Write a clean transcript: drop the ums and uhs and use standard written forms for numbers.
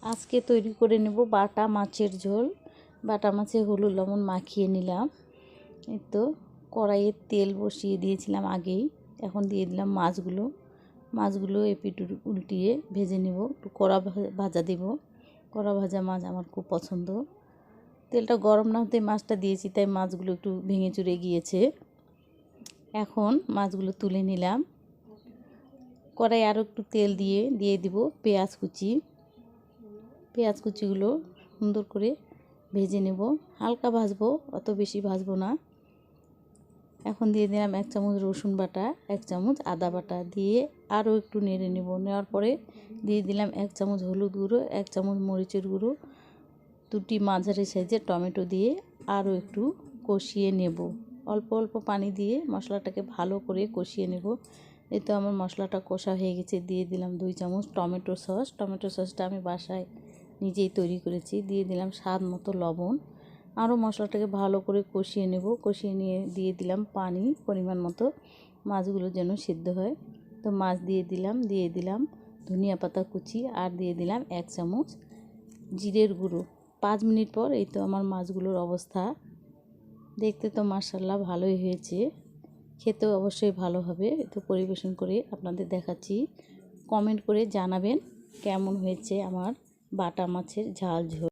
আজকে তৈরি করে নেব বাটা মাছের ঝোল। বাটা মাছে হলুদ লবণ মাখিয়ে নিলাম। এই তো কড়াইয়ে তেল বসিয়ে দিয়েছিলাম আগেই। এখন দিয়ে দিলাম মাছগুলো এপিট উল্টিয়ে ভেজে নেব। একটু কড়া ভাজা দেব। কড়া ভাজা মাছ আমার খুব পছন্দ। তেলটা গরম না হতে মাছটা দিয়েছি, তাই মাছগুলো একটু ভেঙে চুরে গিয়েছে। এখন মাছগুলো তুলে নিলাম। কড়াই আরও একটু তেল দিয়ে দিব পেঁয়াজ কুচিগুলো সুন্দর করে ভেজে নেব। হালকা ভাজবো, অত বেশি ভাজবো না। এখন দিয়ে দিলাম 1 চামচ রসুন বাটা, 1 চামচ আদা বাটা দিয়ে আরও একটু নেড়ে নেব। নেওয়ার পরে দিয়ে দিলাম 1 চামচ হলুদ গুঁড়ো, 1 চামচ মরিচের গুঁড়ো, 2টি মাঝারি সাইজের টমেটো দিয়ে আরও একটু কষিয়ে নেব। অল্প অল্প পানি দিয়ে মশলাটাকে ভালো করে কষিয়ে নেব। এই তো আমার মশলাটা কষা হয়ে গেছে। দিয়ে দিলাম 2 চামচ টমেটো সসটা আমি বাসায় নিজেই তৈরি করেছি। দিয়ে দিলাম স্বাদ মতো লবণ। আরও মশলাটাকে ভালো করে কষিয়ে নেব। কষিয়ে নিয়ে দিয়ে দিলাম পানি পরিমাণ মতো, মাছগুলো যেন সিদ্ধ হয়। তো মাছ দিয়ে দিলাম ধনিয়া পাতা কুচি, আর দিয়ে দিলাম 1 চামচ জিরের গুঁড়ো। 5 মিনিট পর এই তো আমার মাছগুলোর অবস্থা। দেখতে তো মাশাআল্লাহ ভালোই হয়েছে, খেতেও অবশ্যই ভালো হবে। তো পরিবেশন করে আপনাদের দেখাচ্ছি। কমেন্ট করে জানাবেন কেমন হয়েছে আমার বাটা মাছের ঝাল ঝোল।